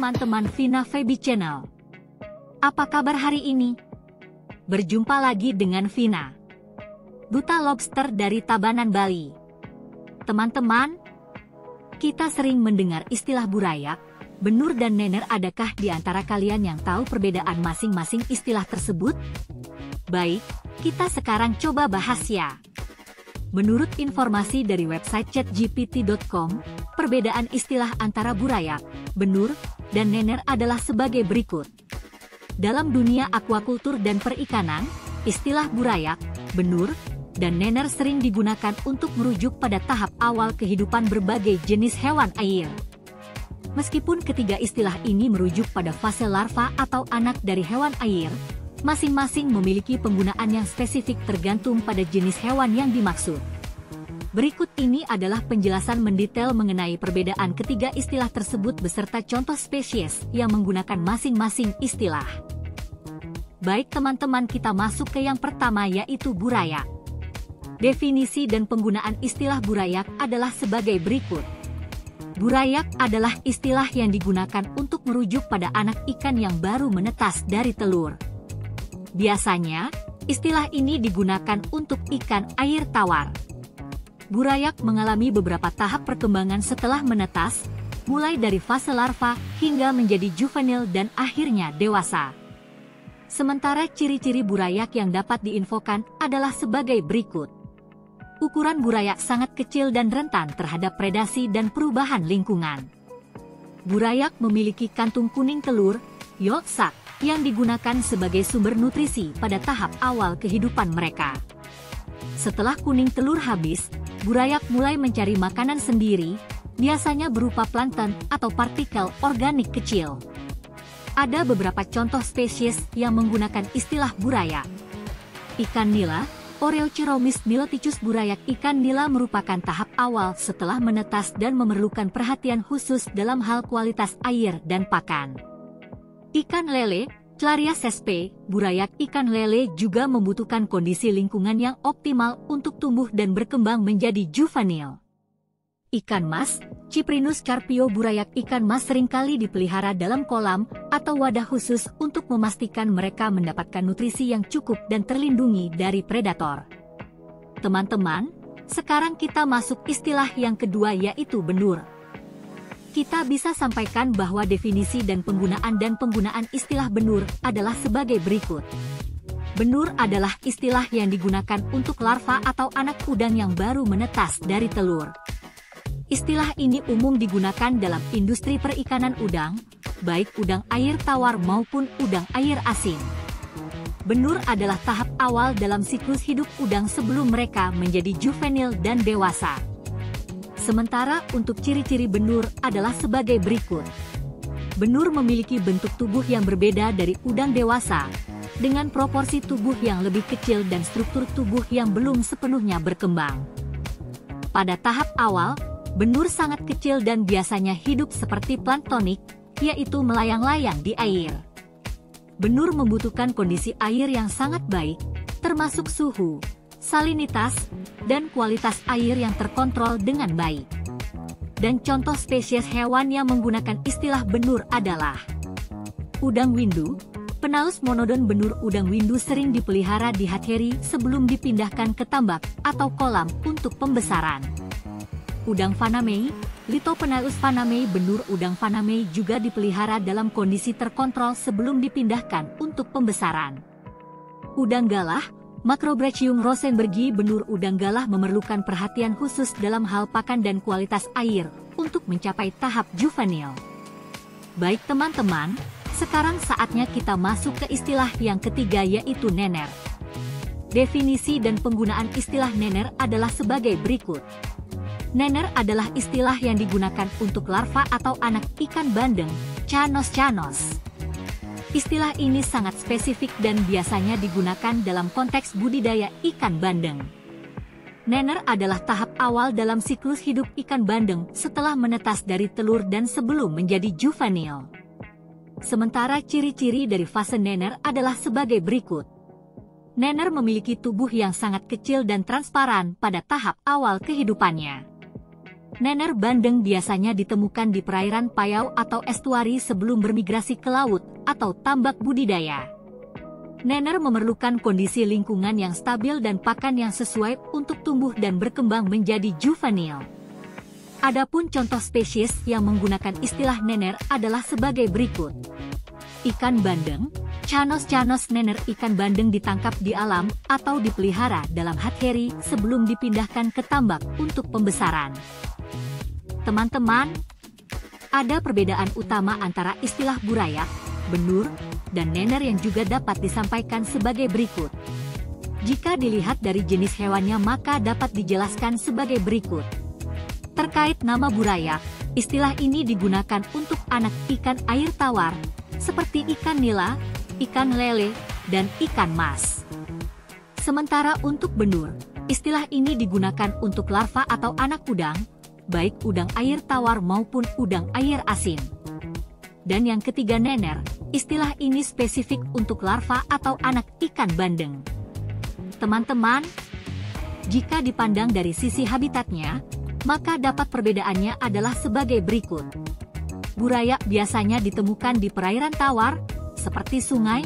teman-teman Vina Feby Channel. Apa kabar hari ini? Berjumpa lagi dengan Vina, duta lobster dari Tabanan, Bali. Teman-teman, kita sering mendengar istilah burayak, benur dan nener. Adakah di antara kalian yang tahu perbedaan masing-masing istilah tersebut? Baik, kita sekarang coba bahas ya. Menurut informasi dari website chatgpt.com, perbedaan istilah antara burayak, benur, dan nener adalah sebagai berikut. Dalam dunia akuakultur dan perikanan, istilah burayak, benur, dan nener sering digunakan untuk merujuk pada tahap awal kehidupan berbagai jenis hewan air. Meskipun ketiga istilah ini merujuk pada fase larva atau anak dari hewan air, masing-masing memiliki penggunaan yang spesifik tergantung pada jenis hewan yang dimaksud. Berikut ini adalah penjelasan mendetail mengenai perbedaan ketiga istilah tersebut beserta contoh spesies yang menggunakan masing-masing istilah. Baik teman-teman, kita masuk ke yang pertama, yaitu burayak. Definisi dan penggunaan istilah burayak adalah sebagai berikut. Burayak adalah istilah yang digunakan untuk merujuk pada anak ikan yang baru menetas dari telur. Biasanya, istilah ini digunakan untuk ikan air tawar. Burayak mengalami beberapa tahap perkembangan setelah menetas, mulai dari fase larva hingga menjadi juvenil dan akhirnya dewasa. Sementara ciri-ciri burayak yang dapat diinfokan adalah sebagai berikut. Ukuran burayak sangat kecil dan rentan terhadap predasi dan perubahan lingkungan. Burayak memiliki kantung kuning telur, yolk sac, yang digunakan sebagai sumber nutrisi pada tahap awal kehidupan mereka. Setelah kuning telur habis, burayak mulai mencari makanan sendiri, biasanya berupa plankton atau partikel organik kecil. Ada beberapa contoh spesies yang menggunakan istilah burayak. Ikan nila, Oreoceromis niloticus. Burayak ikan nila merupakan tahap awal setelah menetas dan memerlukan perhatian khusus dalam hal kualitas air dan pakan. Ikan lele, Clarias sp. Burayak ikan lele juga membutuhkan kondisi lingkungan yang optimal untuk tumbuh dan berkembang menjadi juvenil. Ikan mas, Cyprinus carpio. Burayak ikan mas seringkali dipelihara dalam kolam atau wadah khusus untuk memastikan mereka mendapatkan nutrisi yang cukup dan terlindungi dari predator. Teman-teman, sekarang kita masuk istilah yang kedua, yaitu benur. Kita bisa sampaikan bahwa definisi dan penggunaan istilah benur adalah sebagai berikut. Benur adalah istilah yang digunakan untuk larva atau anak udang yang baru menetas dari telur. Istilah ini umum digunakan dalam industri perikanan udang, baik udang air tawar maupun udang air asin. Benur adalah tahap awal dalam siklus hidup udang sebelum mereka menjadi juvenil dan dewasa. Sementara untuk ciri-ciri benur adalah sebagai berikut. Benur memiliki bentuk tubuh yang berbeda dari udang dewasa, dengan proporsi tubuh yang lebih kecil dan struktur tubuh yang belum sepenuhnya berkembang. Pada tahap awal, benur sangat kecil dan biasanya hidup seperti planktonik, yaitu melayang-layang di air. Benur membutuhkan kondisi air yang sangat baik, termasuk suhu, salinitas, dan kualitas air yang terkontrol dengan baik. Dan contoh spesies hewan yang menggunakan istilah benur adalah udang windu, Penaus monodon. Benur udang windu sering dipelihara di hatchery sebelum dipindahkan ke tambak atau kolam untuk pembesaran. Udang fanamei, Lithopenaeus fanamei. Benur udang fanamei juga dipelihara dalam kondisi terkontrol sebelum dipindahkan untuk pembesaran. Udang galah, Macrobrachium rosenbergi. Benur udang galah memerlukan perhatian khusus dalam hal pakan dan kualitas air untuk mencapai tahap juvenil. Baik teman-teman, sekarang saatnya kita masuk ke istilah yang ketiga, yaitu nener. Definisi dan penggunaan istilah nener adalah sebagai berikut. Nener adalah istilah yang digunakan untuk larva atau anak ikan bandeng, Chanos. Istilah ini sangat spesifik dan biasanya digunakan dalam konteks budidaya ikan bandeng. Nener adalah tahap awal dalam siklus hidup ikan bandeng setelah menetas dari telur dan sebelum menjadi juvenil. Sementara ciri-ciri dari fase nener adalah sebagai berikut. Nener memiliki tubuh yang sangat kecil dan transparan pada tahap awal kehidupannya. Nener bandeng biasanya ditemukan di perairan payau atau estuari sebelum bermigrasi ke laut atau tambak budidaya. Nener memerlukan kondisi lingkungan yang stabil dan pakan yang sesuai untuk tumbuh dan berkembang menjadi juvenil. Adapun contoh spesies yang menggunakan istilah nener adalah sebagai berikut. Ikan bandeng, Canos nener ikan bandeng ditangkap di alam atau dipelihara dalam hatchery sebelum dipindahkan ke tambak untuk pembesaran. Teman-teman, ada perbedaan utama antara istilah burayak, benur, dan nener yang juga dapat disampaikan sebagai berikut. Jika dilihat dari jenis hewannya maka dapat dijelaskan sebagai berikut. Terkait nama burayak, istilah ini digunakan untuk anak ikan air tawar, seperti ikan nila, ikan lele, dan ikan mas. Sementara untuk benur, istilah ini digunakan untuk larva atau anak udang, baik udang air tawar maupun udang air asin. Dan yang ketiga nener, istilah ini spesifik untuk larva atau anak ikan bandeng. Teman-teman, jika dipandang dari sisi habitatnya, maka dapat perbedaannya adalah sebagai berikut. Burayak biasanya ditemukan di perairan tawar, seperti sungai,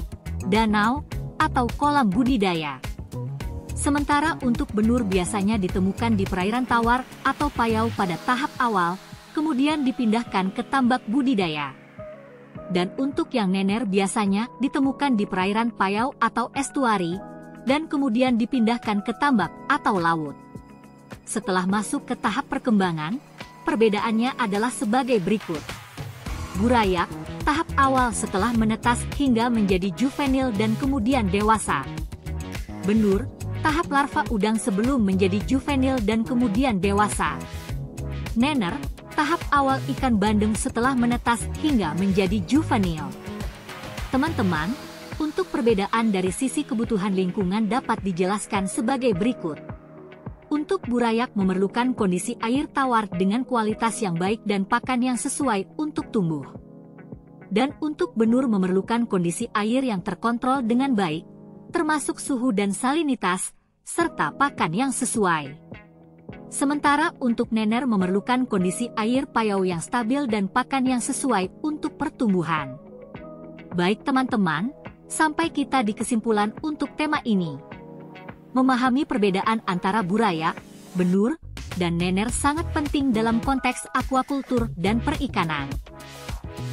danau, atau kolam budidaya. Sementara untuk benur biasanya ditemukan di perairan tawar atau payau pada tahap awal, kemudian dipindahkan ke tambak budidaya. Dan untuk yang nener biasanya ditemukan di perairan payau atau estuari, dan kemudian dipindahkan ke tambak atau laut. Setelah masuk ke tahap perkembangan, perbedaannya adalah sebagai berikut. Burayak, tahap awal setelah menetas hingga menjadi juvenil dan kemudian dewasa. Benur, tahap larva udang sebelum menjadi juvenil dan kemudian dewasa. Nener, tahap awal ikan bandeng setelah menetas hingga menjadi juvenil. Teman-teman, untuk perbedaan dari sisi kebutuhan lingkungan dapat dijelaskan sebagai berikut. Untuk burayak memerlukan kondisi air tawar dengan kualitas yang baik dan pakan yang sesuai untuk tumbuh. Dan untuk benur memerlukan kondisi air yang terkontrol dengan baik, termasuk suhu dan salinitas, serta pakan yang sesuai. Sementara untuk nener memerlukan kondisi air payau yang stabil dan pakan yang sesuai untuk pertumbuhan. Baik teman-teman, sampai kita di kesimpulan untuk tema ini. Memahami perbedaan antara burayak, benur, dan nener sangat penting dalam konteks akuakultur dan perikanan.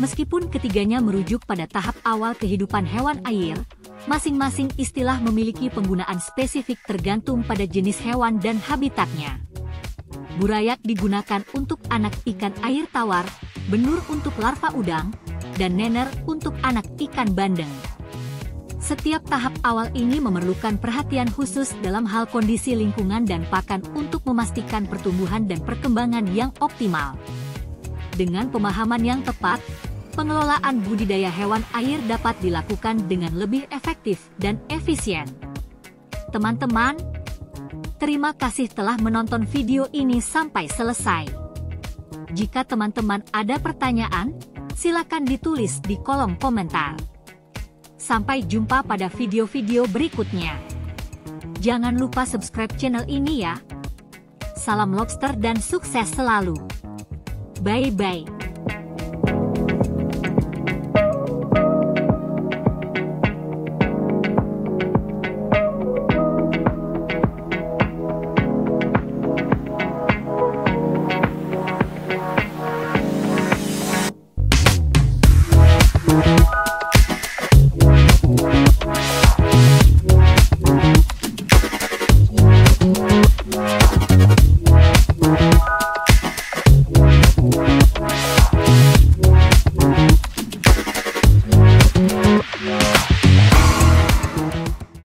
Meskipun ketiganya merujuk pada tahap awal kehidupan hewan air, masing-masing istilah memiliki penggunaan spesifik tergantung pada jenis hewan dan habitatnya. Burayak digunakan untuk anak ikan air tawar, benur untuk larva udang, dan nener untuk anak ikan bandeng. Setiap tahap awal ini memerlukan perhatian khusus dalam hal kondisi lingkungan dan pakan untuk memastikan pertumbuhan dan perkembangan yang optimal. Dengan pemahaman yang tepat, pengelolaan budidaya hewan air dapat dilakukan dengan lebih efektif dan efisien. Teman-teman, terima kasih telah menonton video ini sampai selesai. Jika teman-teman ada pertanyaan, silakan ditulis di kolom komentar. Sampai jumpa pada video-video berikutnya. Jangan lupa subscribe channel ini ya. Salam lobster dan sukses selalu. Bye-bye.